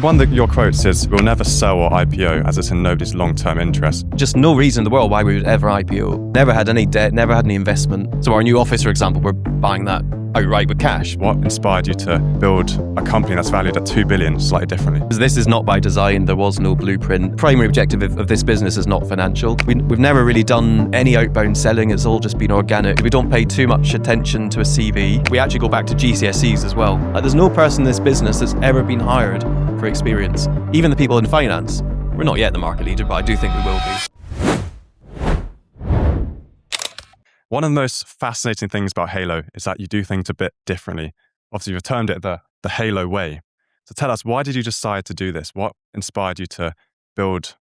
One of your quotes is, "We'll never sell or IPO as it's in nobody's long-term interest." Just no reason in the world why we would ever IPO. Never had any debt, never had any investment. So our new office, for example, we're buying that outright with cash. What inspired you to build a company that's valued at 2 billion slightly differently? Because this is not by design, there was no blueprint. Primary objective of this business is not financial. We've never really done any outbound selling, it's all just been organic. We don't pay too much attention to a CV. We actually go back to GCSEs as well. There's no person in this business that's ever been hired for experience. Even the people in finance. We're not yet the market leader, but I do think we will be. One of the most fascinating things about Halo is that you do things a bit differently. Obviously, you've termed it the Halo way. So tell us, why did you decide to do this? What inspired you to build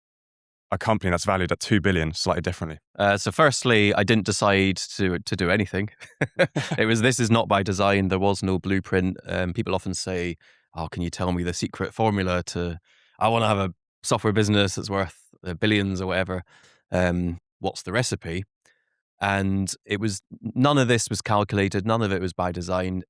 a company that's valued at 2 billion slightly differently? So firstly, I didn't decide to do anything. This is not by design. There was no blueprint. People often say, "Oh, can you tell me the secret formula I want to have a software business that's worth billions or whatever. What's the recipe?" And none of this was calculated. None of it was by design.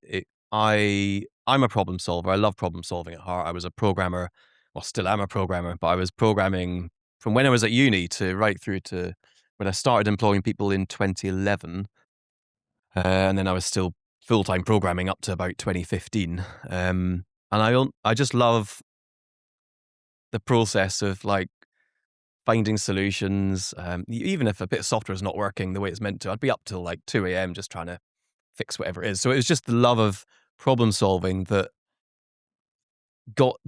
I'm a problem solver. I love problem solving at heart. I was a programmer, well, still am a programmer, but I was programming from when I was at uni to right through to when I started employing people in 2011. And then I was still full-time programming up to about 2015. And I just love the process of finding solutions. Even if a bit of software is not working the way it's meant to, I'd be up till 2 a.m. just trying to fix whatever it is. So it was just the love of problem solving that got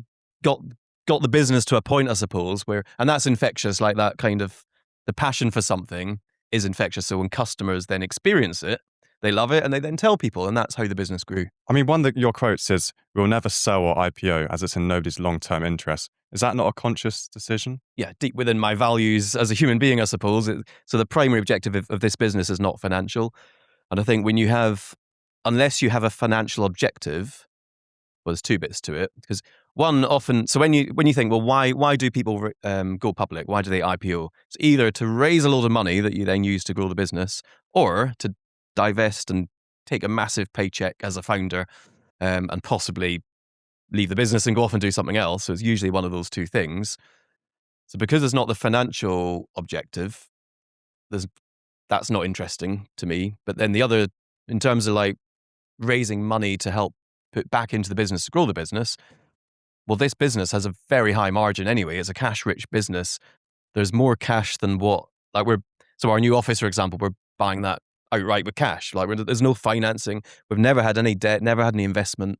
the business to a point, I suppose, and that's infectious. Like that kind of, the passion for something is infectious. So when customers then experience it, they love it and they then tell people, and that's how the business grew. I mean, one of your quotes is, "We'll never sell or IPO as it's in nobody's long-term interest." Is that not a conscious decision? Yeah, deep within my values as a human being, I suppose. So the primary objective of this business is not financial. And I think unless you have a financial objective, well, there's two bits to it. Because one, often, so when you think, well, why do people go public? Why do they IPO? It's either to raise a load of money that you then use to grow the business, or to divest and take a massive paycheck as a founder, and possibly leave the business and go off and do something else. So it's usually one of those two things. So because it's not the financial objective, that's not interesting to me. But then the other, in terms of raising money to help put back into the business to grow the business, well, this business has a very high margin anyway. It's a cash-rich business. There's more cash than so our new office, for example, we're buying that outright with cash. There's no financing. We've never had any debt, never had any investment.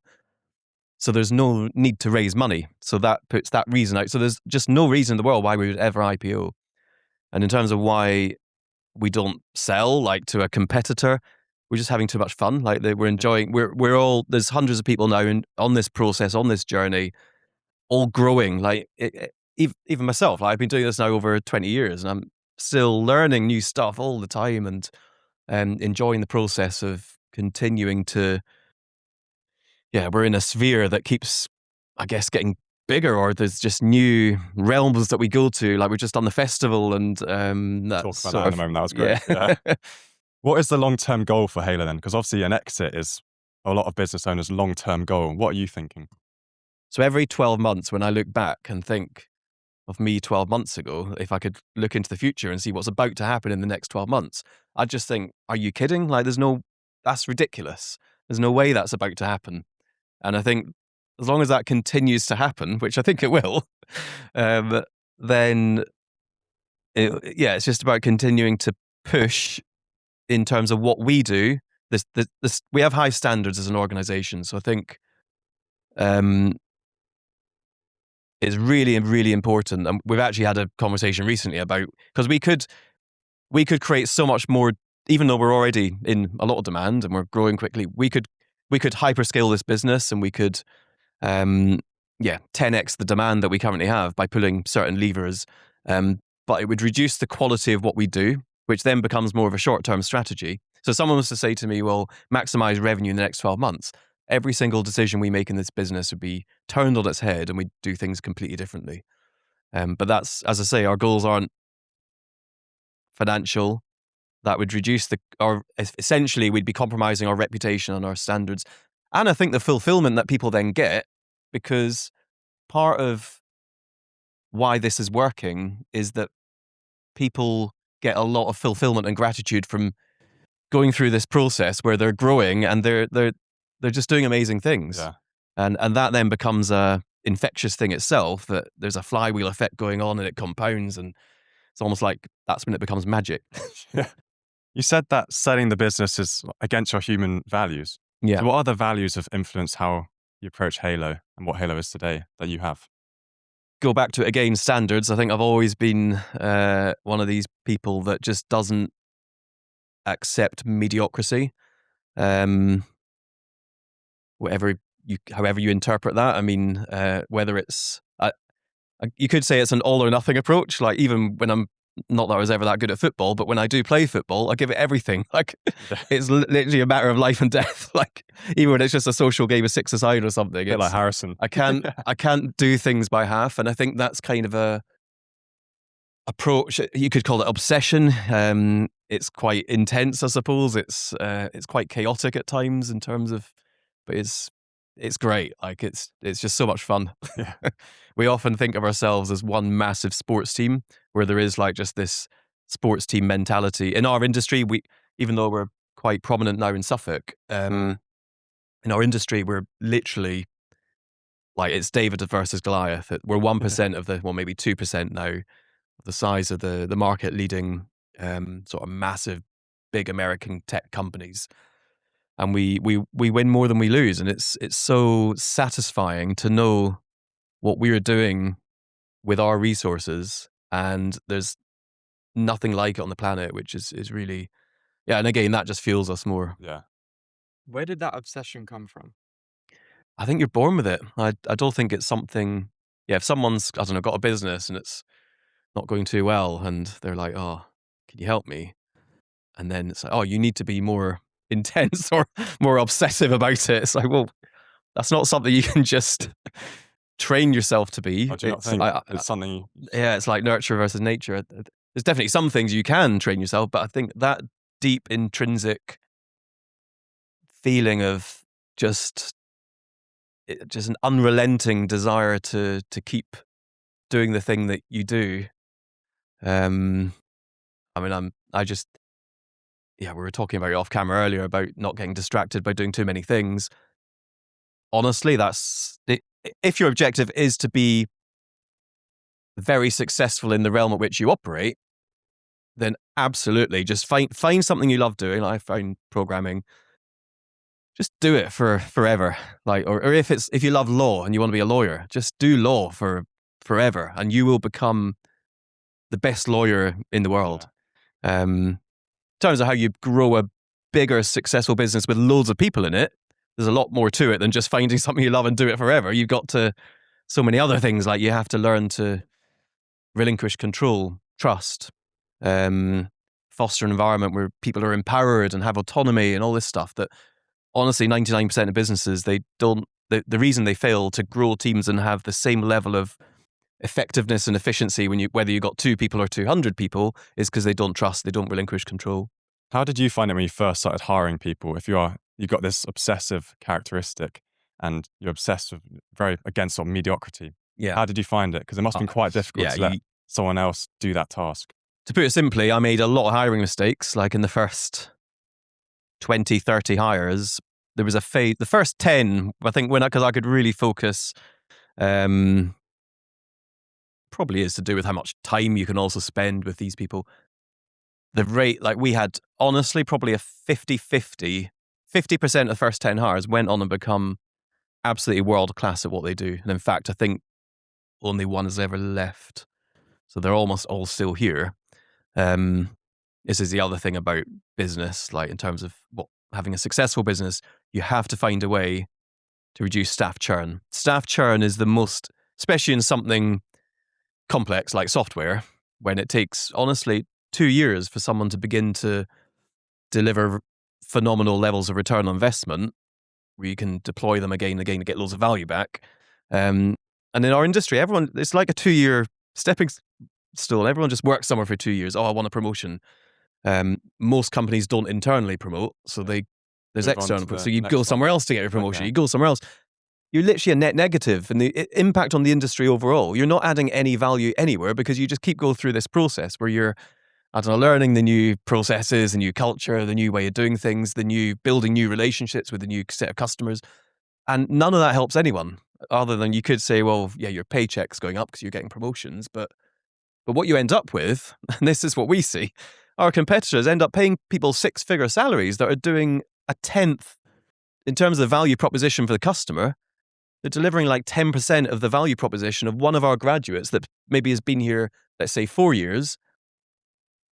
So there's no need to raise money. So that puts that reason out. So there's just no reason in the world why we would ever IPO. And in terms of why we don't sell to a competitor, we're just having too much fun. We're enjoying, there's hundreds of people now on this process, on this journey, all growing. Even myself, I've been doing this now over 20 years and I'm still learning new stuff all the time and enjoying the process of continuing to, we're in a sphere that keeps, I guess, getting bigger, or there's just new realms that we go to. We've just done the festival and Talk about that in a moment. That was great. Yeah. What is the long-term goal for Halo then? Because obviously an exit is a lot of business owners' long-term goal. What are you thinking? So every 12 months, when I look back and think of me 12 months ago, if I could look into the future and see what's about to happen in the next 12 months, I'd just think, are you kidding? That's ridiculous. There's no way that's about to happen. And I think as long as that continues to happen, which I think it will, then it's just about continuing to push in terms of what we do. We have high standards as an organization. So I think it's really, really important. And we've actually had a conversation recently about, because we could create so much more, even though we're already in a lot of demand and we're growing quickly, we could hyperscale this business and we could 10x the demand that we currently have by pulling certain levers. But it would reduce the quality of what we do, which then becomes more of a short-term strategy. So someone was to say to me, well, maximize revenue in the next 12 months. Every single decision we make in this business would be turned on its head and we'd do things completely differently. But that's, as I say, our goals aren't financial. That would reduce essentially we'd be compromising our reputation and our standards. And I think the fulfillment that people then get, because part of why this is working is that people get a lot of fulfillment and gratitude from going through this process where they're growing and they're just doing amazing things. Yeah. And that then becomes a infectious thing itself, that there's a flywheel effect going on and it compounds, and it's almost like that's when it becomes magic. Yeah. You said that selling the business is against your human values. Yeah. So what other values have influenced how you approach Halo and what Halo is today that you have? Go back to it again, standards. I think I've always been one of these people that just doesn't accept mediocrity. However you interpret that. I mean, whether it's you could say it's an all or nothing approach. Like, even when I'm not that I was ever that good at football, but when I do play football, I give it everything. Like, it's literally a matter of life and death. Like, even when it's just a social game of six-a-side or something. A bit like Harrison. I can't do things by half, and I think that's kind of a approach. You could call it obsession. It's quite intense, I suppose. It's quite chaotic at times in terms of, but it's great. Like, it's just so much fun. Yeah. We often think of ourselves as one massive sports team, where there is like just this sports team mentality. In our industry, even though we're quite prominent now in Suffolk, in our industry, we're literally like, it's David versus Goliath. We're 1% of the, well, maybe 2% now, of the size of the market leading sort of massive, big American tech companies. And we win more than we lose. And it's so satisfying to know what we're doing with our resources, and there's nothing like it on the planet, which is really, yeah. And again, that just fuels us more. Yeah. Where did that obsession come from? I think you're born with it. I don't think it's something, yeah, if someone's, I don't know, got a business and it's not going too well and they're like, oh, can you help me? And then it's like, oh, you need to be more intense or more obsessive about it. It's like, well, that's not something you can just train yourself to be. Do you not think it's something? Yeah, it's like nurture versus nature. There's definitely some things you can train yourself, but I think that deep intrinsic feeling of just an unrelenting desire to keep doing the thing that you do. I mean, we were talking about it off camera earlier about not getting distracted by doing too many things. Honestly, that's it. If your objective is to be very successful in the realm at which you operate, then absolutely just find something you love doing. Like, I found programming. Just do it for forever. Like, or if you love law and you want to be a lawyer, just do law for forever, and you will become the best lawyer in the world. Yeah. In terms of how you grow a bigger, successful business with loads of people in it, there's a lot more to it than just finding something you love and do it forever. You've got to, so many other things, like you have to learn to relinquish control, trust, foster an environment where people are empowered and have autonomy and all this stuff that, honestly, 99% of businesses, they don't, the reason they fail to grow teams and have the same level of effectiveness and efficiency whether you got 2 people or 200 people, is because they don't trust, they don't relinquish control. How did you find it when you first started hiring people? If you got this obsessive characteristic and you're obsessed with very against sort of mediocrity. Yeah. How did you find it? Because it must have been quite difficult to let someone else do that task. To put it simply, I made a lot of hiring mistakes. Like, in the first 20, 30 hires, there was a phase, the first 10, I think, because I could really focus, probably is to do with how much time you can also spend with these people. The rate, like, we had, honestly, probably a 50-50. 50% of the first 10 hires went on and become absolutely world-class at what they do. And in fact, I think only one has ever left. So they're almost all still here. This is the other thing about business, like, in terms of having a successful business, you have to find a way to reduce staff churn. Staff churn is the most, especially in something complex like software, when it takes, honestly, 2 years for someone to begin to deliver phenomenal levels of return on investment, where you can deploy them again and again to get loads of value back. And in our industry, it's like a 2-year stepping stool. Everyone just works somewhere for 2 years. Oh, I want a promotion. Most companies don't internally promote, so there's external. So you go somewhere else to get your promotion. Okay. You go somewhere else. you're literally a net negative, and the impact on the industry overall, you're not adding any value anywhere because you just keep going through this process where you're, I don't know, learning the new processes, the new culture, the new way of doing things, building new relationships with the new set of customers. And none of that helps anyone other than you could say, well, yeah, your paycheck's going up because you're getting promotions. But what you end up with, and this is what we see, our competitors end up paying people 6-figure salaries that are doing a tenth in terms of the value proposition for the customer. They're delivering like 10% of the value proposition of one of our graduates that maybe has been here, let's say, 4 years.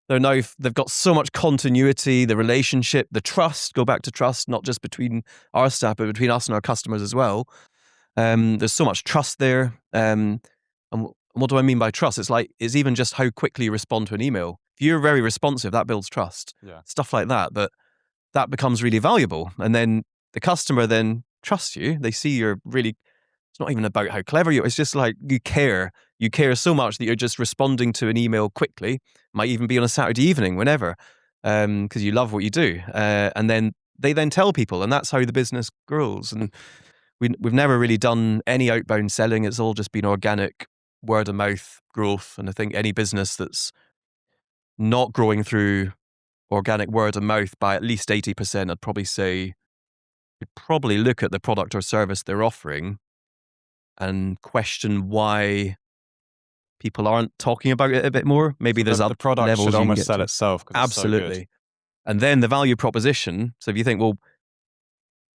They've got so much continuity, the relationship, the trust, go back to trust, not just between our staff, but between us and our customers as well. There's so much trust there. And what do I mean by trust? It's even just how quickly you respond to an email. If you're very responsive, that builds trust. Yeah. Stuff like that becomes really valuable. And then the customer then trusts you. They see you're really, it's not even about how clever you are. It's just like you care. You care so much that you're just responding to an email quickly. Might even be on a Saturday evening, whenever, because you love what you do. And then they then tell people, and that's how the business grows. And we've never really done any outbound selling. It's all just been organic word of mouth growth. And I think any business that's not growing through organic word of mouth by at least 80%, I'd probably say, you'd probably look at the product or service they're offering and question why people aren't talking about it a bit more. Maybe there's the product levels should you can almost get sell to. itself. 'Cause it's so good. Absolutely. And then the value proposition. So if you think, well,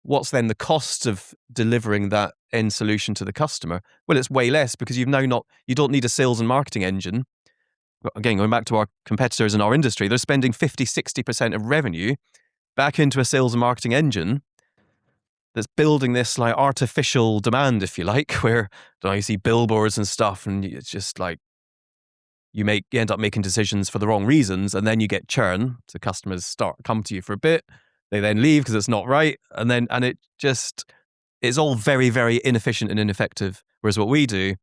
what's then the cost of delivering that end solution to the customer? Well, it's way less because you don't need a sales and marketing engine. Again, going back to our competitors in our industry, they're spending 50-60% of revenue back into a sales and marketing engine that's building this like artificial demand, if you like, where you see billboards and stuff, and it's just like you end up making decisions for the wrong reasons, and then you get churn. So customers come to you for a bit, they then leave because it's not right, and it's all very, very inefficient and ineffective. Whereas what we do,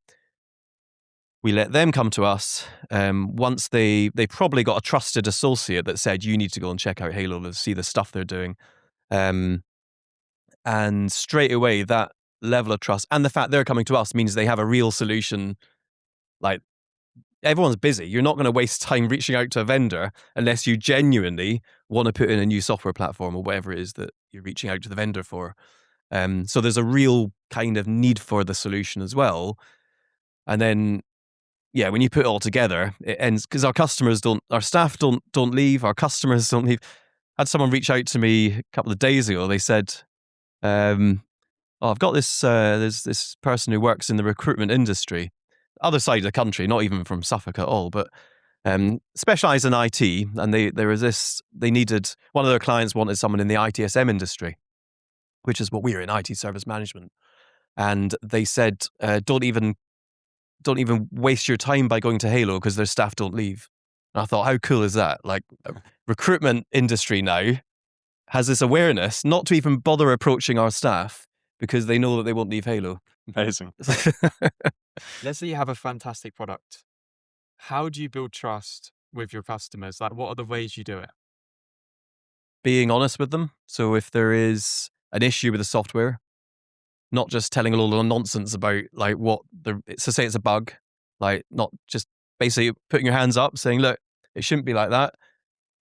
we let them come to us once they probably got a trusted associate that said, you need to go and check out Halo to see the stuff they're doing. And straight away, that level of trust and the fact they're coming to us means they have a real solution. Like, everyone's busy. You're not going to waste time reaching out to a vendor unless you genuinely want to put in a new software platform or whatever it is that you're reaching out to the vendor for. So there's a real kind of need for the solution as well. And then, yeah, when you put it all together, it ends because our staff don't leave, our customers don't leave. I had someone reach out to me a couple of days ago. They said, I've got this, there's this person who works in the recruitment industry, other side of the country, not even from Suffolk at all, but specialised in IT. And they needed, one of their clients wanted someone in the ITSM industry, which is what we're in, IT service management. And they said, don't even waste your time by going to Halo because their staff don't leave. And I thought, how cool is that? Like, recruitment industry now has this awareness not to even bother approaching our staff because they know that they won't leave Halo. Amazing. Let's say you have a fantastic product. How do you build trust with your customers? Like, what are the ways you do it? Being honest with them. So if there is an issue with the software, not just telling a lot of nonsense about like so say it's a bug, like not just basically putting your hands up saying, look, it shouldn't be like that.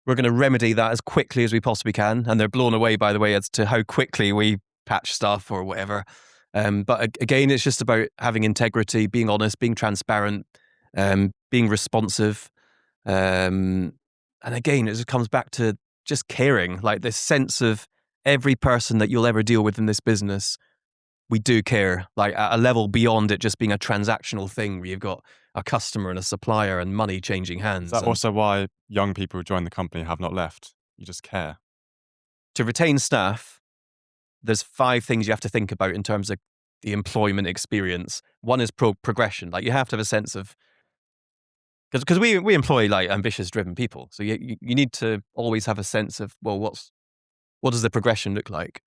We're going to remedy that as quickly as we possibly can. And they're blown away, by the way, as to how quickly we patch stuff or whatever. But again, it's just about having integrity, being honest, being transparent, being responsive. And again, it just comes back to just caring, like this sense of every person that you'll ever deal with in this business, we do care, like at a level beyond it just being a transactional thing where you've got a customer and a supplier and money changing hands. Is that also why young people who join the company have not left? You just care. To retain staff, there's 5 things you have to think about in terms of the employment experience. One is progression. Like, you have to have a sense of, because we employ like ambitious, driven people. So you need to always have a sense of, well, what does the progression look like?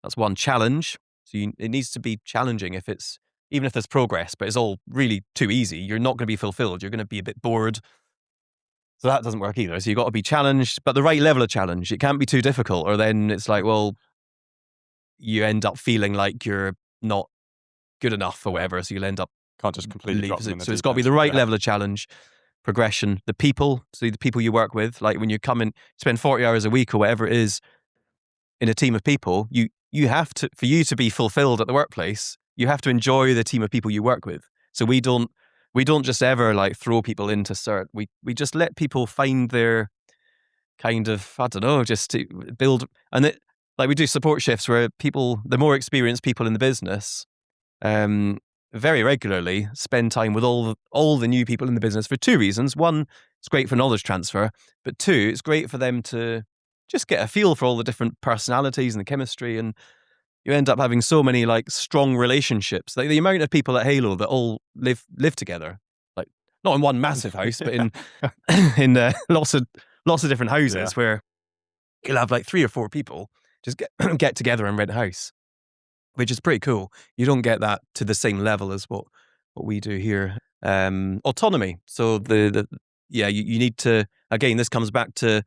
That's one. Challenge. So it needs to be challenging even if there's progress, but it's all really too easy. You're not going to be fulfilled. You're going to be a bit bored. So that doesn't work either. So you've got to be challenged, but the right level of challenge. It can't be too difficult, or then it's like, well, you end up feeling like you're not good enough or whatever. So you'll end up Can't just completely drop them in the So it's deep got to be end. the right Yeah. level of challenge, progression, the people. So the people you work with, like when you come in, spend 40 hours a week or whatever it is in a team of people, you have to, for you to be fulfilled at the workplace, you have to enjoy the team of people you work with. So we don't just ever like throw people into cert. We just let people find their kind of, I don't know, just to build. And it, like we do support shifts where people, the more experienced people in the business, very regularly spend time with all the new people in the business for two reasons. One, it's great for knowledge transfer, but two, it's great for them to just get a feel for all the different personalities and the chemistry, and you end up having so many like strong relationships. Like the amount of people at Halo that all live together, like not in one massive house, but in in lots of different houses where you'll have like 3 or 4 people just get together and rent a house, which is pretty cool. You don't get that to the same level as what we do here. Autonomy. So you need to, again, this comes back to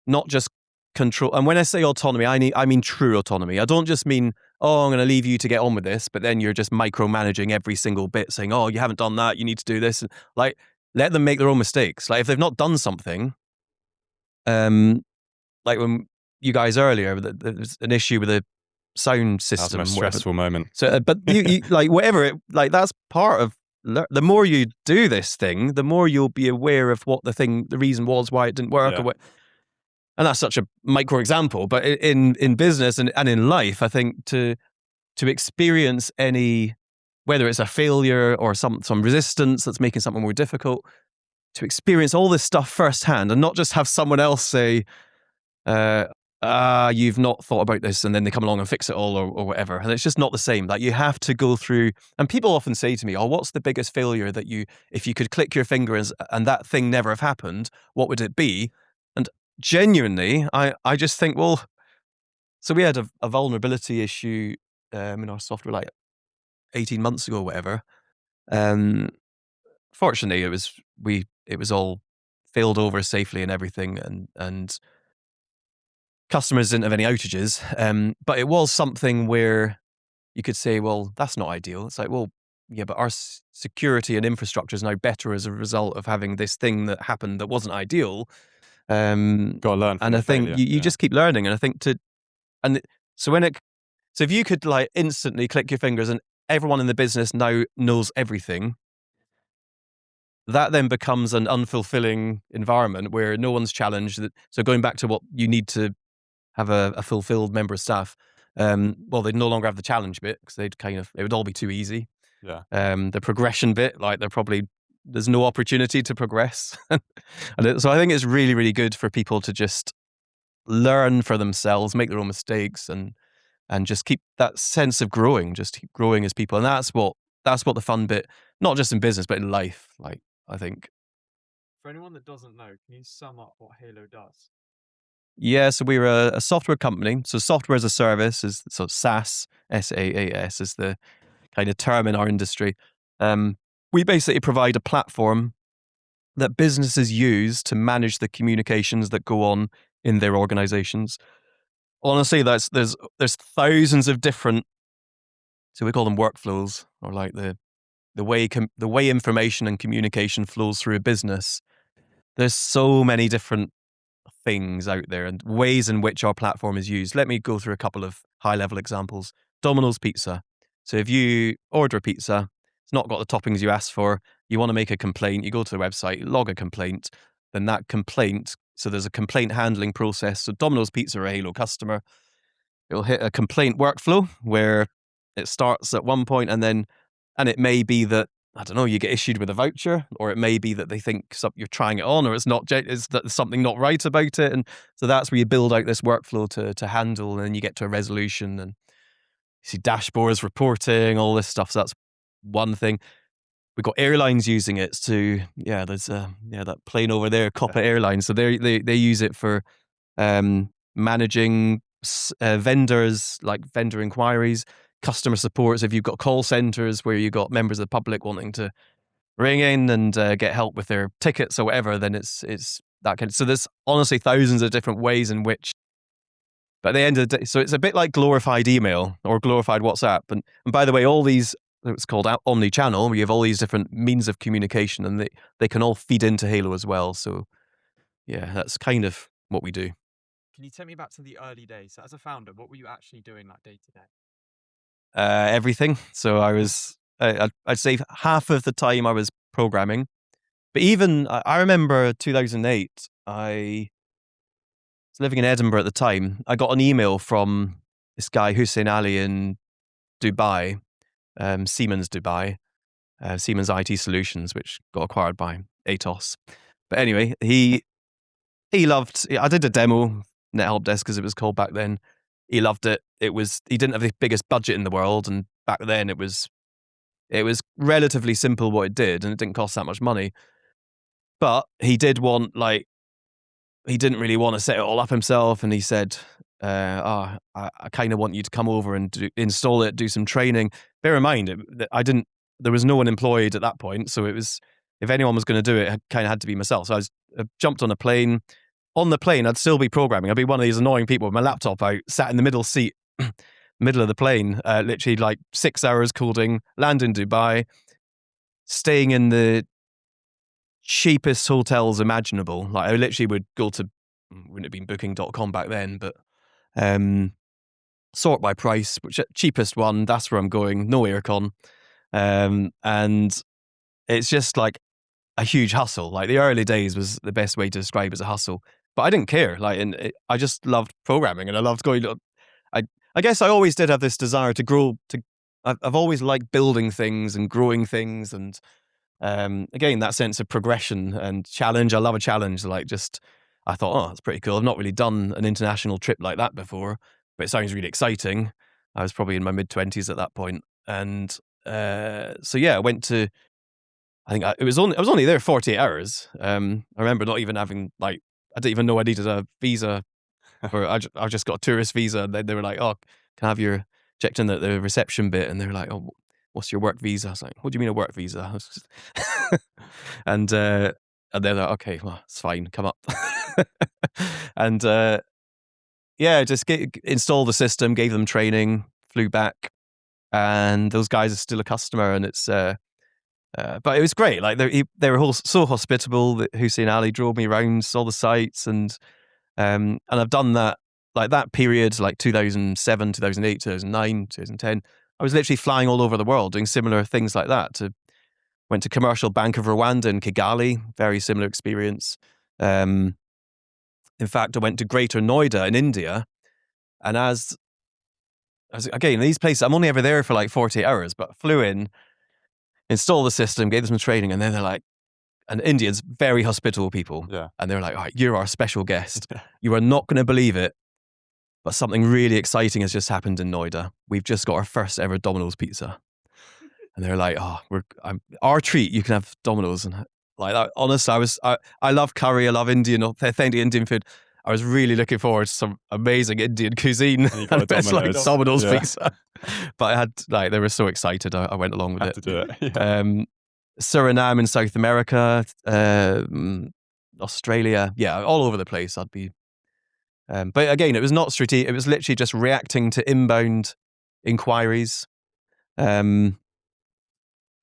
not just control. And when I say autonomy, I mean true autonomy. I don't just mean, oh, I'm going to leave you to get on with this, but then you're just micromanaging every single bit, saying, oh, you haven't done that, you need to do this. And like, let them make their own mistakes. Like if they've not done something, like when you guys earlier, there was an issue with a sound system. That was a stressful moment. So, but you like whatever it, like that's part of. The more you do this thing, the more you'll be aware of what the reason was why it didn't work, or what. And that's such a micro example, but in business and in life, I think to experience any, whether it's a failure or some resistance that's making something more difficult, to experience all this stuff firsthand and not just have someone else say, you've not thought about this, and then they come along and fix it all or whatever. And it's just not the same. Like you have to go through, and people often say to me, oh, what's the biggest failure that if you could click your fingers and that thing never have happened, what would it be? And genuinely, I just think, well, so we had a vulnerability issue in our software like 18 months ago or whatever. Fortunately, it was all failed over safely and everything, and customers didn't have any outages. But it was something where you could say, well, that's not ideal. It's like, well, yeah, but our security and infrastructure is now better as a result of having this thing that happened that wasn't ideal. Got to learn from and I think failure. you just keep learning. And I think so if you could like instantly click your fingers and everyone in the business now knows everything, that then becomes an unfulfilling environment where no one's challenged. So going back to what you need to have a fulfilled member of staff, well, they'd no longer have the challenge bit because it would all be too easy. Yeah. The progression bit, like there's no opportunity to progress. So I think it's really, really good for people to just learn for themselves, make their own mistakes, and just keep that sense of growing, just keep growing as people. And that's what the fun bit, not just in business, but in life, like, I think. For anyone that doesn't know, can you sum up what Halo does? Yeah, so we're a software company. So software as a service so SaaS, SaaS is the kind of term in our industry. We basically provide a platform that businesses use to manage the communications that go on in their organizations. Honestly, there's thousands of different, so we call them workflows, or like the way information and communication flows through a business. There's so many different things out there and ways in which our platform is used. Let me go through a couple of high-level examples. Domino's pizza. So if you order a pizza, it's not got the toppings you asked for, you want to make a complaint, you go to the website, log a complaint, then that complaint, so there's a complaint handling process. So Domino's Pizza are a Halo customer. It'll hit a complaint workflow where it starts at one point and it may be that, I don't know, you get issued with a voucher, or it may be that they think you're trying it on, or is that there's something not right about it. And so that's where you build out this workflow to handle, and then you get to a resolution and you see dashboards, reporting, all this stuff. So that's one thing. We've got airlines using it there's that plane over there, Copa Airlines. So they use it for managing vendors, like vendor inquiries, customer support. So if you've got call centers where you've got members of the public wanting to ring in and get help with their tickets or whatever, then it's that kind of. So there's honestly thousands of different ways in which. But at the end of the day, so it's a bit like glorified email or glorified WhatsApp. And by the way, all these it's called omni-channel, where you have all these different means of communication, and they can all feed into Halo as well. So yeah, that's kind of what we do. Can you take me back to the early days? So as a founder, what were you actually doing like day to day? Everything. So I'd say half of the time I was programming. But even, I remember 2008, I was living in Edinburgh at the time. I got an email from this guy, Hussein Ali, in Dubai, Siemens Dubai, Siemens IT Solutions, which got acquired by Atos. But anyway, he loved, I did a demo, helpdesk as it was called back then. He loved it. He didn't have the biggest budget in the world, and back then it was relatively simple what it did, and it didn't cost that much money. But he did want, he didn't really want to set it all up himself, and he said, I kind of want you to come over and install it, do some training. Bear in mind, there was no one employed at that point, so it was, if anyone was going to do it, it kind of had to be myself. So I jumped on a plane. On the plane, I'd still be programming. I'd be one of these annoying people with my laptop out, sat in the middle seat, middle of the plane, literally 6 hours coding, land in Dubai, staying in the cheapest hotels imaginable. I literally would go to, wouldn't have been booking.com back then, but sort by price, which cheapest one, that's where I'm going, no aircon. And it's just a huge hustle. The early days was the best way to describe it as a hustle. But I didn't care. I just loved programming, and I loved going to. I guess I always did have this desire to grow. I've always liked building things and growing things, and again, that sense of progression and challenge. I love a challenge. I thought, oh, that's pretty cool. I've not really done an international trip like that before, but it sounds really exciting. I was probably in my mid-20s at that point, and so yeah, I went to. I think I was only there 48 hours. I remember not even having I didn't even know I needed a visa. I just got a tourist visa. And they were like, "Oh, can I have your," checked in the reception bit, and they were like, "Oh, what's your work visa?" I was like, "What do you mean a work visa?" And they're like, "Okay, well, it's fine. Come up." And yeah, just installed the system, gave them training, flew back, and those guys are still a customer, and it's. But it was great. They were all so hospitable. That Hussein Ali drove me around, saw the sites, and I've done that that period, 2007, 2008, 2009, 2010. I was literally flying all over the world doing similar things like that. Went to Commercial Bank of Rwanda in Kigali, very similar experience. In fact, I went to Greater Noida in India, and as again, these places, I'm only ever there for 48 hours, but flew in, install the system, gave them some training, and then they're like, and Indians, very hospitable people. Yeah. And they're like, all right, you're our special guest. You are not going to believe it, but something really exciting has just happened in Noida. We've just got our first ever Domino's pizza. And they're like, oh, our treat, you can have Domino's. And honestly, I love curry, I love authentic Indian food. I was really looking forward to some amazing Indian cuisine. And it's Domino's pizza. But they were so excited, I went along with it. To do it. Yeah. Suriname in South America, Australia, yeah, all over the place. I'd be, but again, it was not strategic. It was literally just reacting to inbound inquiries. The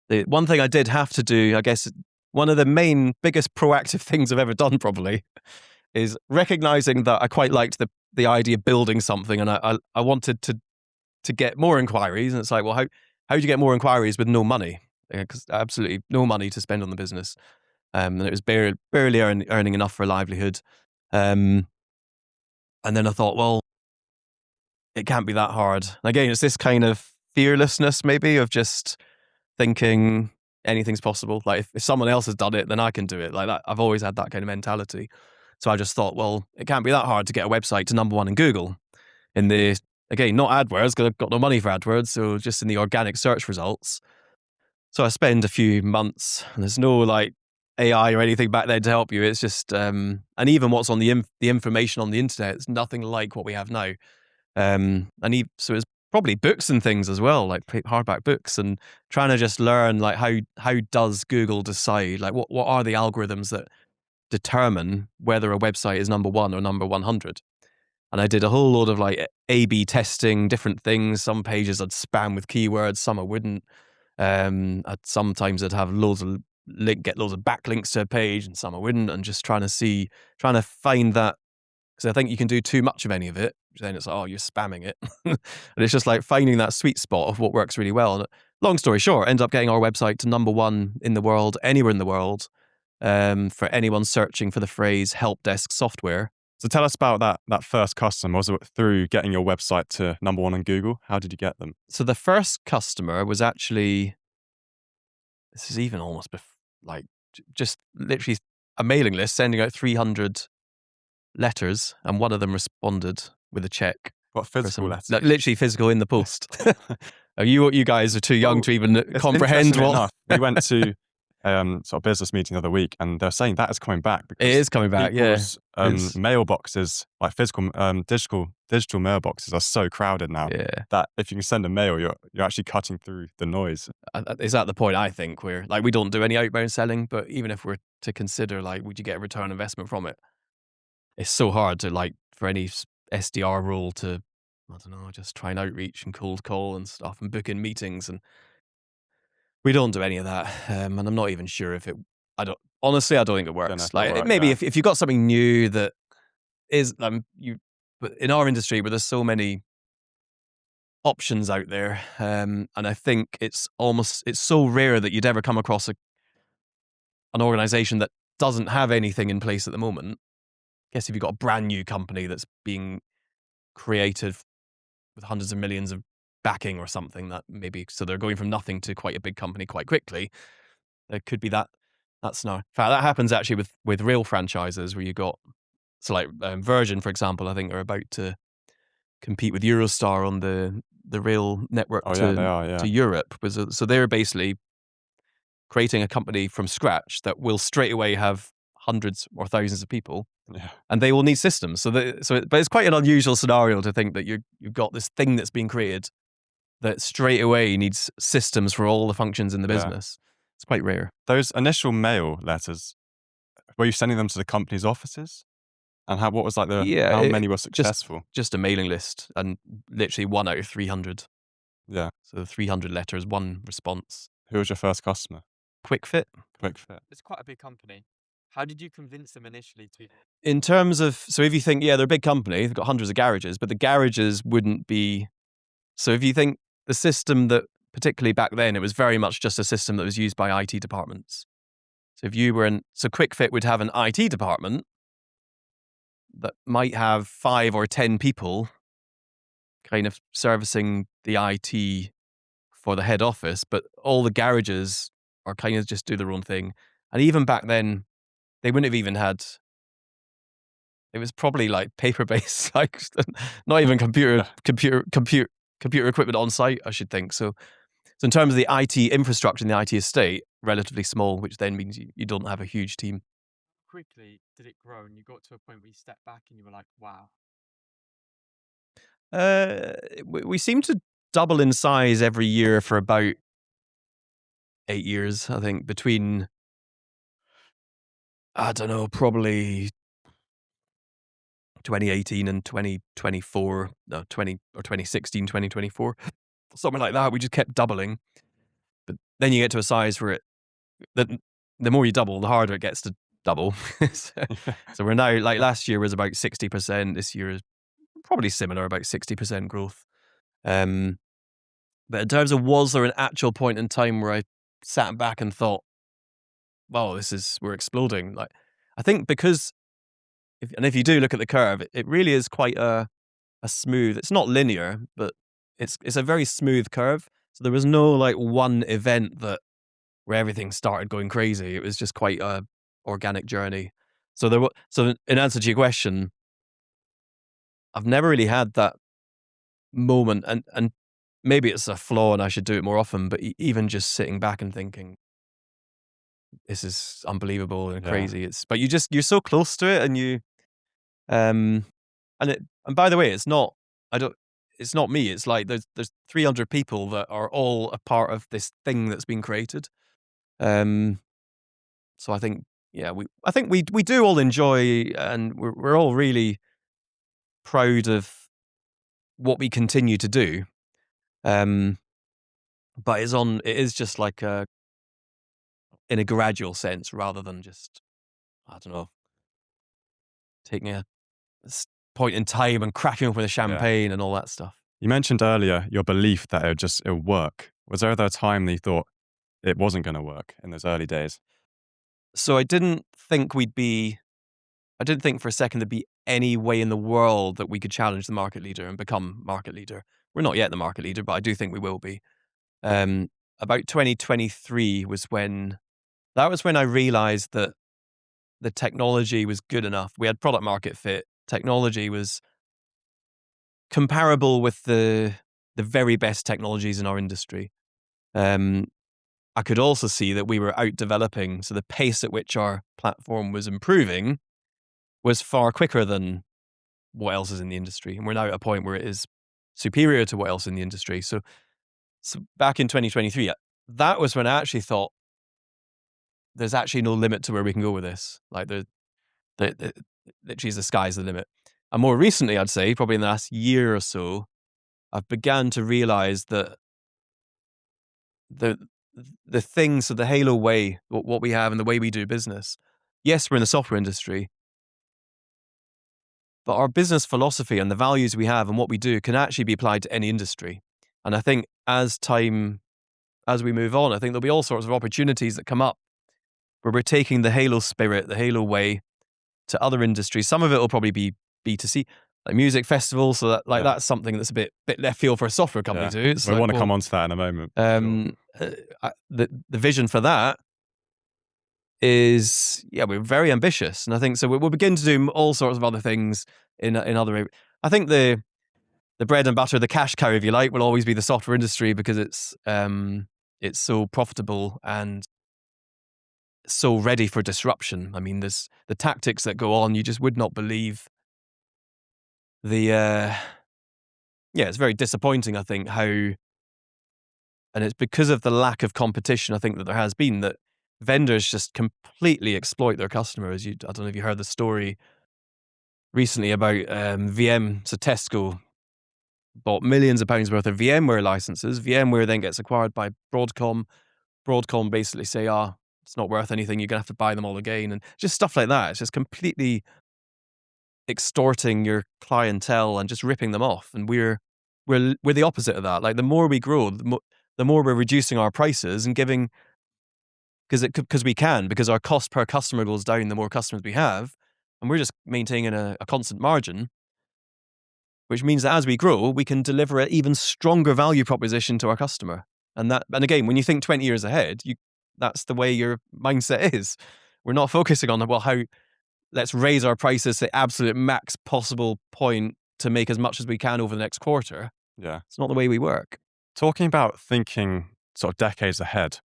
one thing I did have to do, I guess, one of the biggest proactive things I've ever done probably is recognizing that I quite liked the idea of building something, and I wanted to get more inquiries. And it's like, well, how do you get more inquiries with no money? Because absolutely no money to spend on the business, and it was barely earning enough for a livelihood. And then I thought, well, it can't be that hard. And again, it's this kind of fearlessness, maybe, of just thinking anything's possible. If someone else has done it, then I can do it. Like that, I've always had that kind of mentality. So I just thought, well, it can't be that hard to get a website to number one in Google. Again, not AdWords, because I've got no money for AdWords, so just in the organic search results. So I spend a few months, and there's no AI or anything back then to help you. It's just, and even what's on the information on the internet, it's nothing like what we have now. So it's probably books and things as well, like hardback books, and trying to just learn how does Google decide, what are the algorithms that determine whether a website is number one or number 100. And I did a whole load of A/B testing, different things. Some pages I'd spam with keywords, some I wouldn't. Sometimes I'd have get loads of backlinks to a page, and some I wouldn't, and just trying to find that, because I think you can do too much of any of it. Then it's like, oh, you're spamming it. And it's just like finding that sweet spot of what works really well. And long story short, end up getting our website to #1 in the world, anywhere in the world, for anyone searching for the phrase help desk software. So tell us about that first customer. Was it through getting your website to #1 on Google? How did you get them? So the first customer was actually, this is even almost just literally a mailing list sending out 300 letters, and one of them responded with a check. What, physical letters? Literally physical in the post. You guys are too young to even comprehend what. Enough, we went to sort of business meeting the other week, and they're saying that is coming back. Because it is coming back, yeah. Mailboxes, like physical, digital mailboxes, are so crowded now that if you can send a mail, you're actually cutting through the noise. Is at the point, I think, where we don't do any outbound selling, but even if we're to consider would you get a return on investment from it? It's so hard to for any SDR role to, I don't know, just try and outreach and cold call and stuff and book in meetings, and we don't do any of that. And I'm not even sure if I don't think it works. Maybe if you've got something new that is but in our industry where there's so many options out there, and I think it's so rare that you'd ever come across an organization that doesn't have anything in place at the moment. I guess if you've got a brand new company that's being created with hundreds of millions of backing or something, that maybe, so they're going from nothing to quite a big company quite quickly, there could be that scenario. In fact, that happens actually with rail franchises where you got, Virgin, for example, I think are about to compete with Eurostar on the rail network to Europe. So they're basically creating a company from scratch that will straight away have hundreds or thousands of people, and they will need systems. But it's quite an unusual scenario to think that you've got this thing that's being created that straight away needs systems for all the functions in the business. It's quite rare. Those initial mail letters, were you sending them to the company's offices? And what was how many were successful? Just a mailing list, and literally 1 out of 300. Yeah. So 300 letters, 1 response. Who was your first customer? QuickFit. It's quite a big company. How did you convince them initially to? In terms of, so if you think, they're a big company, they've got hundreds of garages, but the garages wouldn't be. So if you think the system that, particularly back then, it was very much just a system that was used by IT departments. So if you were so QuickFit would have an IT department that might have 5 or 10 people kind of servicing the IT for the head office, but all the garages are kind of just do their own thing. And even back then, they wouldn't have even had. It was probably paper-based, not even computer equipment on site, I should think. So in terms of the IT infrastructure in the IT estate, relatively small, which then means you don't have a huge team. Quickly did it grow, and you got to a point where you stepped back and you were like, wow? We seem to double in size every year for about 8 years, I think, between, I don't know, probably 2018 and 2024, no, 2016, 2024, something like that. We just kept doubling. But then you get to a size where the more you double, the harder it gets to double. So we're now, last year was about 60%. This year is probably similar, about 60% growth. But in terms of, was there an actual point in time where I sat back and thought, wow, we're exploding? I think because, if you do look at the curve, it really is quite a smooth, it's not linear, but it's a very smooth curve. So there was no one event where everything started going crazy. It was just quite a organic journey. So in answer to your question, I've never really had that moment, and maybe it's a flaw and I should do it more often, but even just sitting back and thinking, this is unbelievable and crazy. But you're so close to it, and you, and by the way, it's not me. It's there's 300 people that are all a part of this thing that's been created. So I think, we do all enjoy, and we're all really proud of what we continue to do. but it is just like in a gradual sense rather than just, I don't know, taking a point in time and cracking open a champagne and all that stuff. You mentioned earlier your belief that it'll work. Was there ever a time that you thought it wasn't going to work in those early days? So I didn't think for a second there'd be any way in the world that we could challenge the market leader and become market leader. We're not yet the market leader, but I do think we will be. About 2023 was when I realized that the technology was good enough. We had product market fit. Technology was comparable with the very best technologies in our industry. I could also see that we were out developing, so the pace at which our platform was improving was far quicker than what else is in the industry. And we're now at a point where it is superior to what else in the industry. So back in 2023, that was when I actually thought there's actually no limit to where we can go with this. Like literally the sky's the limit. And more recently, I'd say, probably in the last year or so, I've begun to realize that the things, so the Halo way, what we have and the way we do business, yes, we're in the software industry, but our business philosophy and the values we have and what we do can actually be applied to any industry. And I think as we move on, I think there'll be all sorts of opportunities that come up where we're taking the Halo spirit, the Halo way to other industries. Some of it will probably be B2C, like music festivals. So that's something that's a bit left field for a software company to do. We want to come on to that in a moment. The vision for that is, we're very ambitious. And I think so we'll begin to do all sorts of other things in other areas. I think the bread and butter, the cash cow, if you like, will always be the software industry because it's so profitable and so ready for disruption. I mean, there's the tactics that go on, you just would not believe it's very disappointing, I think, how, and it's because of the lack of competition, I think, that there has been, that vendors just completely exploit their customers. I don't know if you heard the story recently about VM. So Tesco bought millions of pounds worth of VMware licenses. VMware then gets acquired by Broadcom. Broadcom basically say, it's not worth anything, you're going to have to buy them all again. And just stuff like that. It's just completely extorting your clientele and just ripping them off. And we're the opposite of that. Like, the more we grow, the more we're reducing our prices and giving, because our cost per customer goes down the more customers we have, and we're just maintaining a constant margin, which means that as we grow, we can deliver an even stronger value proposition to our customer. And again, when you think 20 years ahead, that's the way your mindset is. We're not focusing on, let's raise our prices to the absolute max possible point to make as much as we can over the next quarter. Yeah. It's not the way we work. Talking about thinking sort of decades ahead,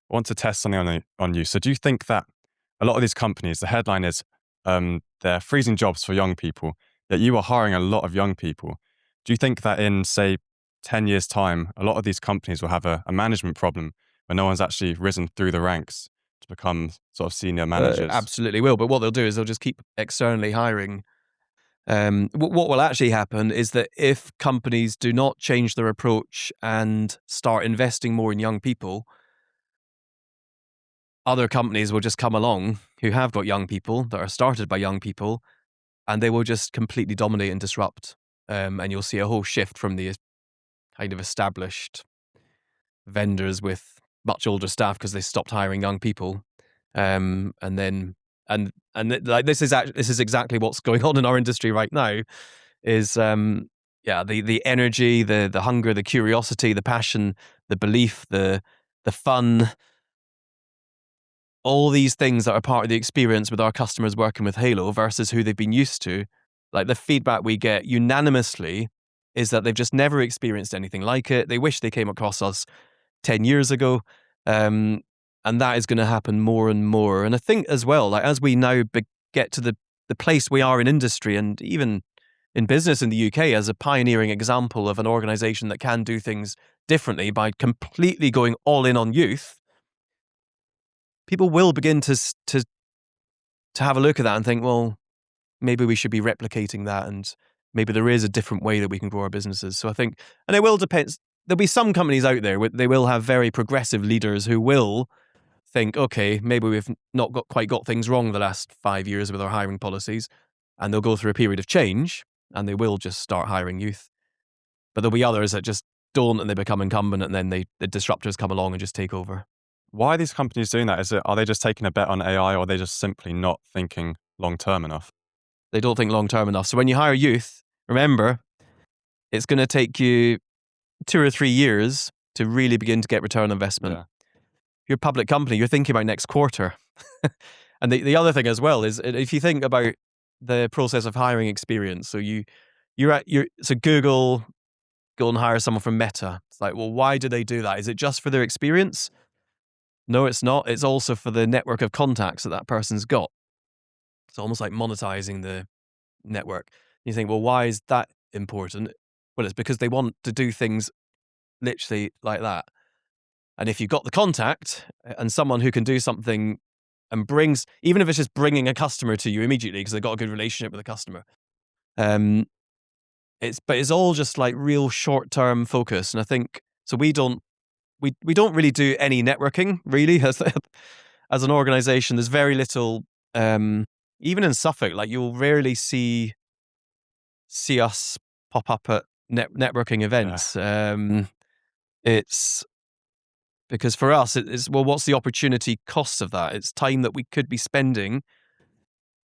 I want to test something on you. So do you think that a lot of these companies, the headline is they're freezing jobs for young people, yet you are hiring a lot of young people. Do you think that in, say, 10 years' time, a lot of these companies will have a management problem where no one's actually risen through the ranks to become sort of senior managers? Absolutely will. But what they'll do is they'll just keep externally hiring. What will actually happen is that if companies do not change their approach and start investing more in young people, other companies will just come along who have got young people that are started by young people, and they will just completely dominate and disrupt. And you'll see a whole shift from the kind of established vendors with much older staff because they stopped hiring young people. And this is exactly what's going on in our industry right now. Is the energy, the hunger, the curiosity, the passion, the belief, the fun, all these things that are part of the experience with our customers working with Halo versus who they've been used to. Like, the feedback we get unanimously is that they've just never experienced anything like it. They wish they came across us 10 years ago. And that is going to happen more and more. And I think as well, like, as we now get to the place we are in industry and even in business in the UK as a pioneering example of an organization that can do things differently by completely going all in on youth, people will begin to have a look at that and think, well, maybe we should be replicating that, and maybe there is a different way that we can grow our businesses. So I think, and it will depend. there'll be some companies out there, they will have very progressive leaders who will think, okay, maybe we've not quite got things wrong the last 5 years with our hiring policies, and they'll go through a period of change, and they will just start hiring youth. But there'll be others that just don't, and they become incumbent, and then the disruptors come along and just take over. Why are these companies doing that? Are they just taking a bet on AI, or are they just simply not thinking long-term enough? They don't think long-term enough. So when you hire youth, remember, it's going to take you 2 or 3 years to really begin to get return on investment. Yeah. If you're a public company, you're thinking about next quarter. And the other thing as well is, if you think about the process of hiring experience, so so Google go and hire someone from Meta. It's like, well, why do they do that? Is it just for their experience? No, it's not. It's also for the network of contacts that person's got. It's almost like monetizing the network. You think, well, why is that important? Well, it's because they want to do things literally like that. And if you've got the contact and someone who can do something and brings, even if it's just bringing a customer to you immediately because they've got a good relationship with the customer, it's all just like real short-term focus. And I think, so we don't really do any networking, really, as an organization. There's very little, even in Suffolk, like you'll rarely see us pop up at networking events. Yeah. It's because for us, it's, well, what's the opportunity cost of that? It's time that we could be spending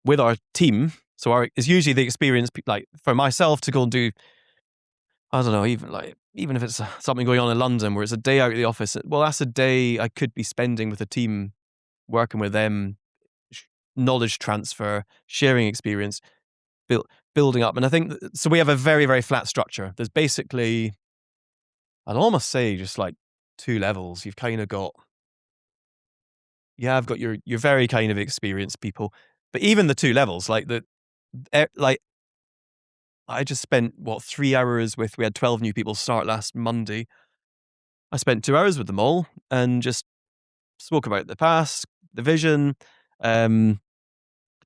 with our team. So it's usually the experience, like for myself to go and do, I don't know, even if it's something going on in London where it's a day out of the office, well, that's a day I could be spending with a team, working with them, knowledge transfer, sharing experience, building up. And I think, so we have a very, very flat structure. There's basically, I'd almost say just like 2 levels. You've kind of got, I've got your very kind of experienced people, but even the 2 levels, like I just spent 3 hours we had 12 new people start last Monday. I spent 2 hours with them all and just spoke about the past, the vision,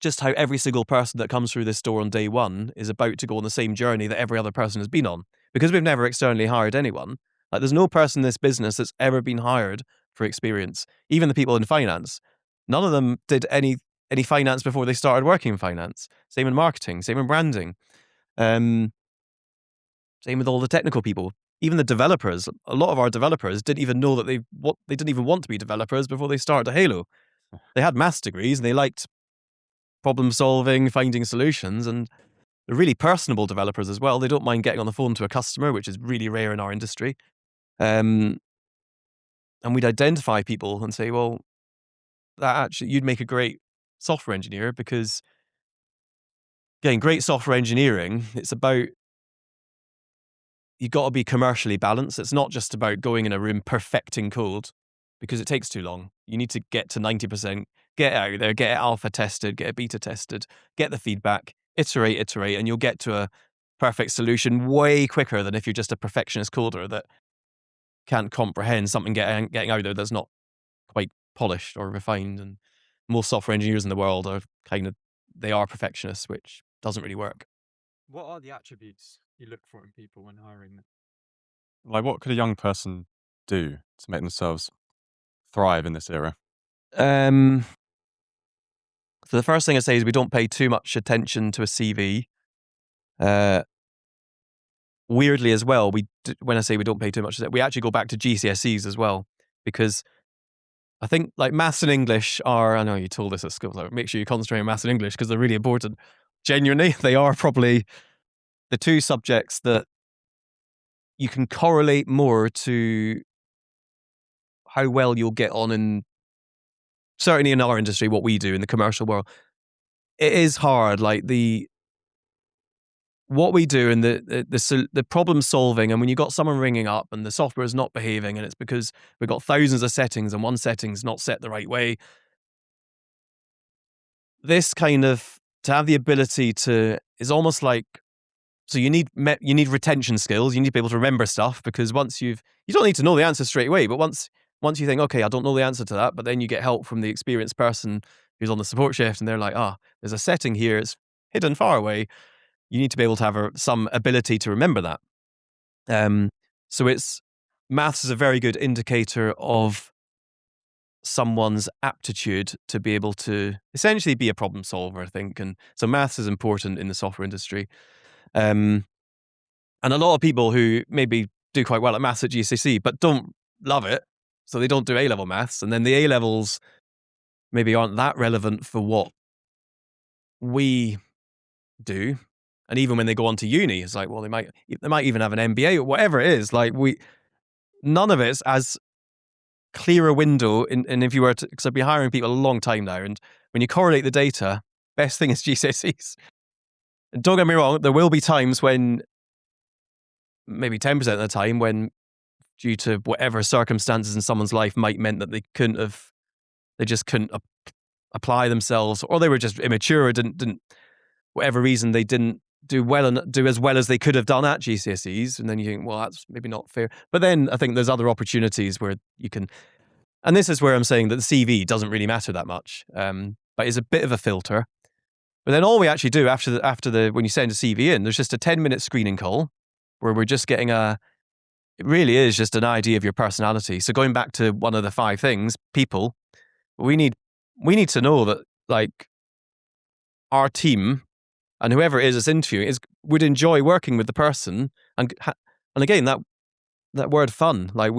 just how every single person that comes through this door on day 1 is about to go on the same journey that every other person has been on. Because we've never externally hired anyone. Like there's no person in this business that's ever been hired for experience. Even the people in finance, none of them did any finance before they started working in finance. Same in marketing, same in branding. Same with all the technical people. Even the developers, a lot of our developers didn't even know that they didn't even want to be developers before they started at Halo. They had maths degrees and they liked problem solving, finding solutions, and they're really personable developers as well. They don't mind getting on the phone to a customer, which is really rare in our industry. And we'd identify people and say, well, that actually, you'd make a great software engineer, because getting great software engineering, it's about, you've got to be commercially balanced. It's not just about going in a room perfecting code, because it takes too long. You need to get to 90%, get it out there, get it alpha tested, get it beta tested, get the feedback, iterate, and you'll get to a perfect solution way quicker than if you're just a perfectionist coder that can't comprehend something getting out there that's not quite polished or refined. And most software engineers in the world are they are perfectionists, which doesn't really work. What are the attributes you look for in people when hiring them? Like, what could a young person do to make themselves thrive in this era? So the first thing I say is we don't pay too much attention to a CV. Weirdly as well, when I say we don't pay too much, we actually go back to GCSEs as well, because I think like maths and English are, I know you told us at school, like, make sure you concentrate on maths and English because they're really important. Genuinely, they are probably the 2 subjects that you can correlate more to how well you'll get on in, certainly in our industry, what we do in the commercial world. It is hard, like what we do and the problem solving, and when you got someone ringing up and the software is not behaving, and it's because we've got thousands of settings and one setting's not set the right way. This kind of, to have the ability to, is almost like, so you need retention skills. You need to be able to remember stuff, because once you don't need to know the answer straight away, but once you think, okay, I don't know the answer to that, but then you get help from the experienced person who's on the support shift and they're like, there's a setting here, it's hidden far away. You need to be able to have some ability to remember that. So it's maths is a very good indicator of someone's aptitude to be able to essentially be a problem solver, I think. And so maths is important in the software industry. And a lot of people who maybe do quite well at maths at GCSE, but don't love it, so they don't do A-level maths. And then the A-levels maybe aren't that relevant for what we do. And even when they go on to uni, it's like, well, they might even have an MBA or whatever it is. Like none of it's as clear a window. And if you were to, because I've been hiring people a long time now, and when you correlate the data, best thing is GCSEs. And don't get me wrong, there will be times when, maybe 10% of the time, when due to whatever circumstances in someone's life might meant that they just couldn't apply themselves, or they were just immature, or didn't whatever reason they didn't do as well as they could have done at GCSEs. And then you think, well, that's maybe not fair. But then I think there's other opportunities where you can, and this is where I'm saying that the CV doesn't really matter that much, but it's a bit of a filter. But then all we actually do after the when you send a CV in, there's just a 10-minute screening call where we're just getting it really is just an idea of your personality. So going back to one of the 5 things, people, we need to know that, like, our team and whoever it is that's interviewing would enjoy working with the person. And again, that word fun, like,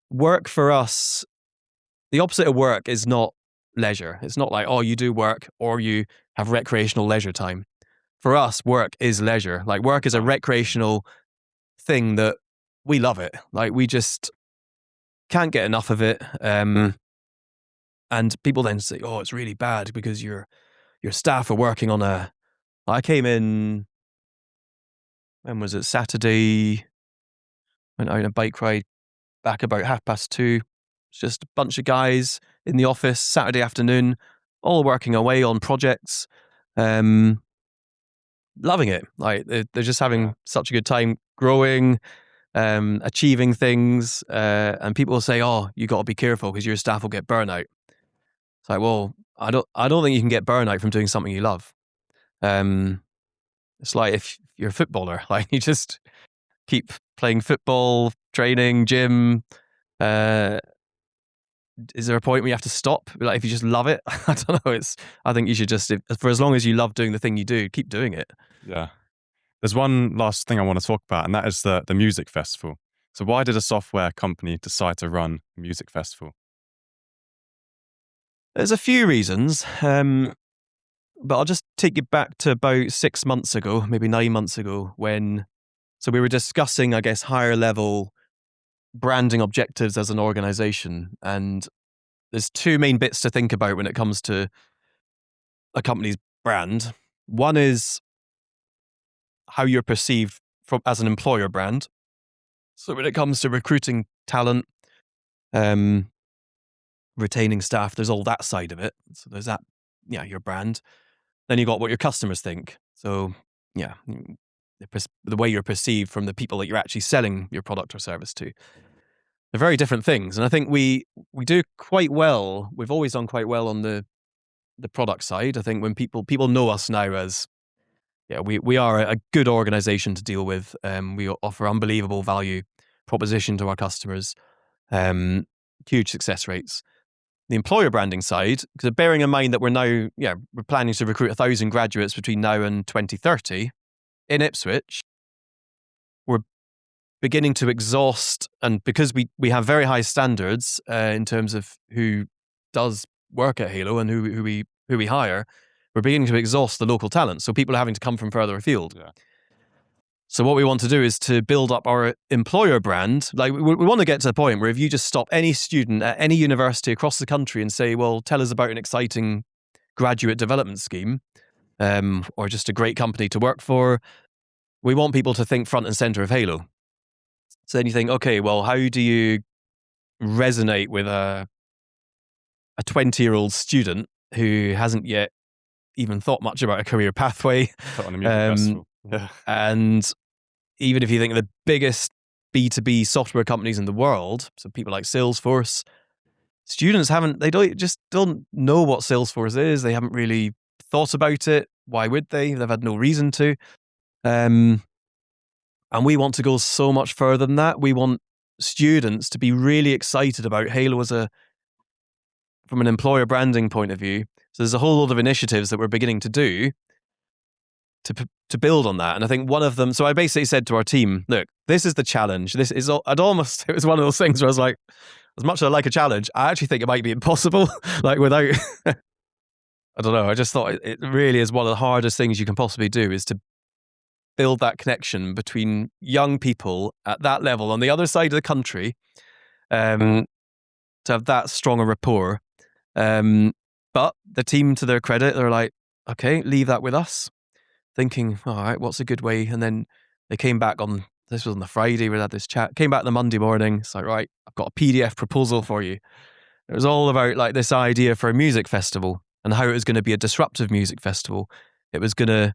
work for us, the opposite of work is not leisure. It's not like, oh, you do work or you have recreational leisure time. For us, work is leisure. Like, work is a recreational thing that we love it. Like, we just can't get enough of it. And people then say, oh, it's really bad because your staff are working on I came in, when was it? Saturday, went out on a bike ride back about 2:30. It's just a bunch of guys in the office, Saturday afternoon, all working away on projects, loving it. Like, they're just having such a good time growing, achieving things. And people will say, oh, you got to be careful because your staff will get burnout. It's like, well, I don't think you can get burnout from doing something you love. It's like if you're a footballer, like, you just keep playing football, training, gym. Is there a point where you have to stop? Like, if you just love it, I don't know. I think you should just, for as long as you love doing the thing you do, keep doing it. Yeah. There's one last thing I want to talk about, and that is the music festival. So why did a software company decide to run a music festival? There's a few reasons, but I'll just take you back to about 6 months ago, maybe 9 months ago, so we were discussing, I guess, higher level branding objectives as an organization. And there's 2 main bits to think about when it comes to a company's brand. One is how you're perceived as an employer brand. So when it comes to recruiting talent, retaining staff, there's all that side of it. So there's that, your brand. Then you got what your customers think. So the way you're perceived from the people that you're actually selling your product or service to. They're very different things. And I think we do quite well. We've always done quite well on the product side. I think when people know us now as, we are a good organization to deal with. We offer unbelievable value proposition to our customers. Huge success rates. The employer branding side, because bearing in mind that we're planning to recruit 1,000 graduates between now and 2030 in Ipswich, we're beginning to exhaust, and because we have very high standards in terms of who does work at Halo and who we hire, we're beginning to exhaust the local talent. So people are having to come from further afield. Yeah. So what we want to do is to build up our employer brand. Like, we want to get to the point where if you just stop any student at any university across the country and say, well, tell us about an exciting graduate development scheme, or just a great company to work for, we want people to think front and center of Halo. So then you think, okay, well, how do you resonate with a 20-year-old student who hasn't yet even thought much about a career pathway? And even if you think of the biggest B2B software companies in the world, so people like Salesforce, students don't know what Salesforce is. They haven't really thought about it. Why would they? They've had no reason to. And And we want to go so much further than that. We want students to be really excited about Halo from an employer branding point of view. So there's a whole lot of initiatives that we're beginning to do to build on that. And I think one of them, so I basically said to our team, look, this is the challenge. It was one of those things where I was like, as much as I like a challenge, I actually think it might be impossible, like without, I don't know. I just thought it really is one of the hardest things you can possibly do, is to build that connection between young people at that level on the other side of the country, to have that strong a rapport. But the team, to their credit, they're like, okay, leave that with us. Thinking, all right, what's a good way? And then they came back this was on the Friday, we had this chat, came back the Monday morning. It's like, right, I've got a PDF proposal for you. It was all about like this idea for a music festival and how it was going to be a disruptive music festival. It was going to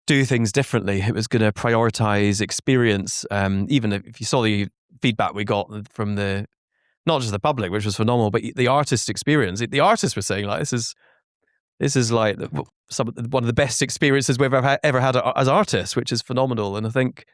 do things differently. It was going to prioritize experience. Even if you saw the feedback we got from not just the public, which was phenomenal, but the artist experience. The artists were saying like, this is like one of the best experiences we've ever had as artists, which is phenomenal. And I think,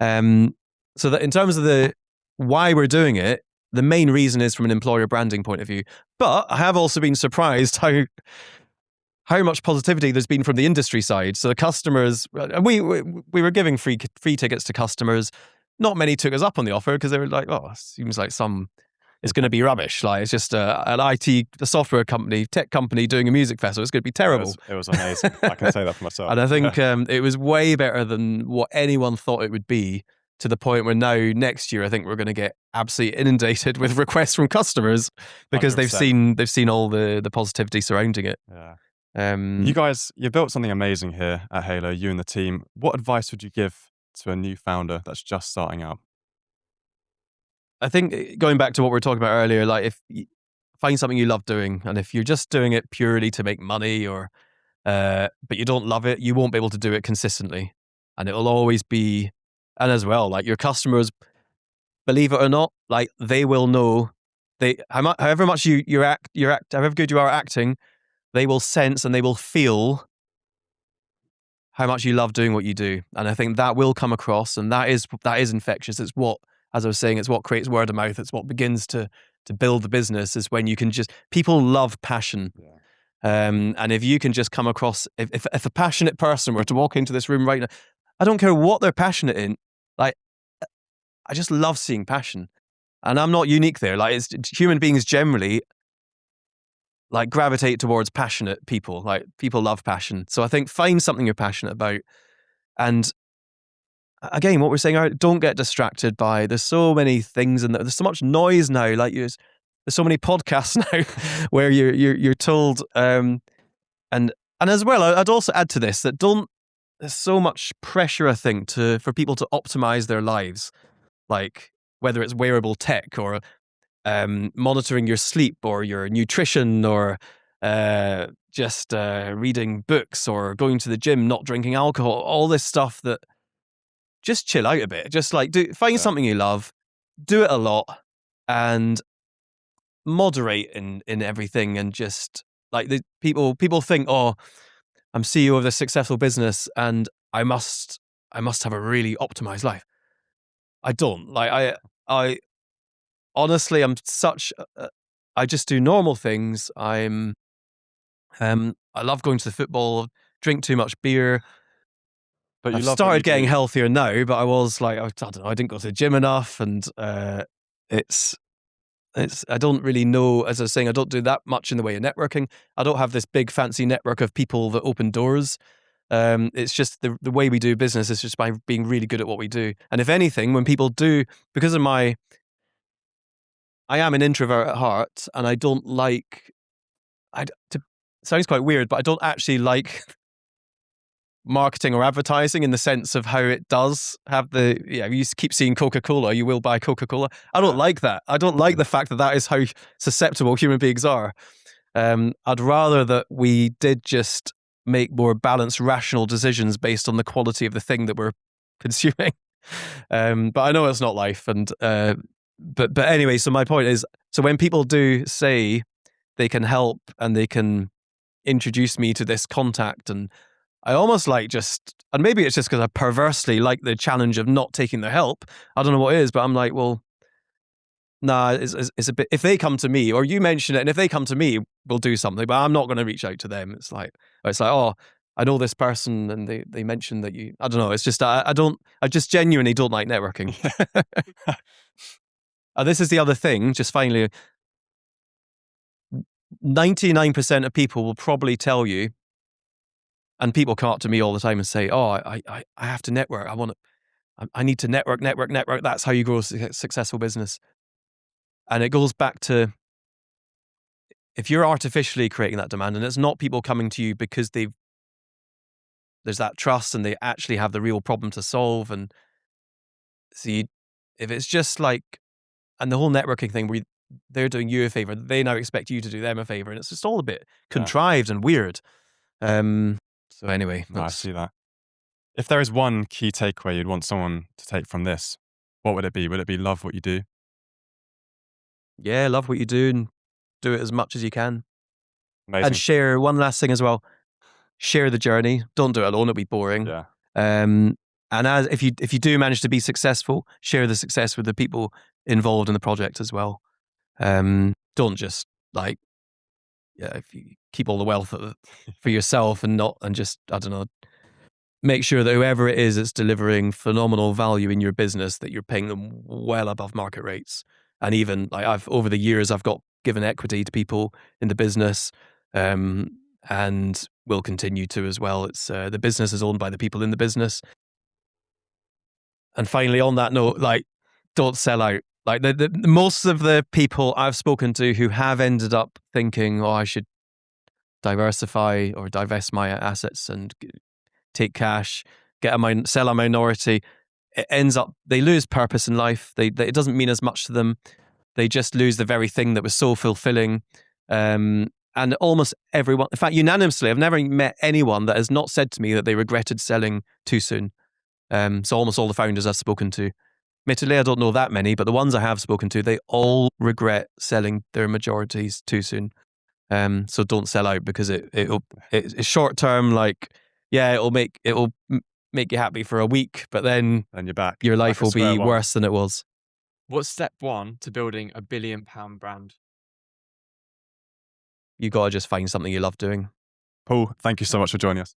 so that in terms of why we're doing it, the main reason is from an employer branding point of view. But I have also been surprised how much positivity there's been from the industry side. So the customers, and we were giving free tickets to customers. Not many took us up on the offer because they were like, oh, it seems like it's going to be rubbish. Like, it's just a software company, tech company doing a music festival. It's going to be terrible. It was amazing. I can say that for myself. And I think it was way better than what anyone thought it would be, to the point where now next year I think we're going to get absolutely inundated with requests from customers because 100%. they've seen all the positivity surrounding it. Yeah. You built something amazing here at Halo, you and the team. What advice would you give to a new founder that's just starting out? I think going back to what we were talking about earlier, like if you find something you love doing, and if you're just doing it purely to make money but you don't love it, you won't be able to do it consistently. And it'll always be, and as well, like your customers, believe it or not, like they will know, however much you act, however good you are at acting, they will sense and they will feel how much you love doing what you do. And I think that will come across, and that is infectious. It's what, as I was saying, it's what creates word of mouth. It's what begins to build the business, is when you can people love passion. Yeah. And if you can just come across, if a passionate person were to walk into this room right now, I don't care what they're passionate in, like, I just love seeing passion. And I'm not unique there. Like, it's human beings generally like gravitate towards passionate people. Like, people love passion. So I think find something you're passionate about. And again, what we're saying, don't get distracted by, there's so many things and there's so much noise now. Like, there's so many podcasts now where you're told, and as well, I'd also add to this that there's so much pressure, I think, for people to optimize their lives, like whether it's wearable tech or monitoring your sleep or your nutrition or just reading books or going to the gym, not drinking alcohol, all this stuff that just chill out a bit. Just like find something you love, do it a lot, and moderate in everything. And just like people think, oh, I'm CEO of this successful business and I must have a really optimized life. I don't. Like, I honestly, I just do normal things. I love going to the football, drink too much beer. But I've started getting healthier now, but I was like, I don't know, I didn't go to the gym enough, and I don't really know, as I was saying, I don't do that much in the way of networking. I don't have this big fancy network of people that open doors. It's just the way we do business is just by being really good at what we do. And if anything, when people do, because of I am an introvert at heart, and I don't like, it sounds quite weird, but I don't actually like marketing or advertising in the sense of how it does have you keep seeing Coca-Cola, you will buy Coca-Cola. I don't like that. I don't like the fact that is how susceptible human beings are. I'd rather that we did just make more balanced, rational decisions based on the quality of the thing that we're consuming. But I know it's not life. And but anyway, so my point is, so when people do say they can help and they can introduce me to this contact, and I almost like and maybe it's just because I perversely like the challenge of not taking the help. I don't know what it is, but I'm like, well, nah, it's a bit, if they come to me, or you mention it, and if they come to me, we'll do something, but I'm not going to reach out to them. It's like, oh, I know this person and they mentioned that I don't know. It's just, I just genuinely don't like networking. And this is the other thing, just finally, 99% of people will probably tell you, and people come up to me all the time and say, oh, I have to network. I need to network. That's how you grow a successful business. And it goes back to, if you're artificially creating that demand, and it's not people coming to you because there's that trust and they actually have the real problem to solve. And see, if it's just like, and the whole networking thing where they're doing you a favor, they now expect you to do them a favor, and it's just all a bit contrived and weird. So anyway, I see that. If there is one key takeaway you'd want someone to take from this, what would it be? Would it be love what you do? Yeah, love what you do and do it as much as you can. Amazing. And share, one last thing as well, share the journey. Don't do it alone, it'll be boring. Yeah. And if you do manage to be successful, share the success with the people involved in the project as well. Don't just if you keep all the wealth for yourself and just, I don't know, make sure that whoever it is that's delivering phenomenal value in your business, that you're paying them well above market rates. And even over the years, I've given equity to people in the business, and will continue to as well. It's the business is owned by the people in the business. And finally, on that note, don't sell out. The most of the people I've spoken to who have ended up thinking, oh, I should diversify or divest my assets and take cash, sell a minority, it ends up, they lose purpose in life. It doesn't mean as much to them. They just lose the very thing that was so fulfilling. And almost everyone, in fact, unanimously, I've never met anyone that has not said to me that they regretted selling too soon. So almost all the founders I've spoken to, admittedly, I don't know that many, but the ones I have spoken to, they all regret selling their majorities too soon. So don't sell out, because it's short term. It'll make you happy for a week, but then you're back. Your life will be worse than it was. What's step one to building a £1 billion brand? You got to just find something you love doing. Paul, thank you so much for joining us.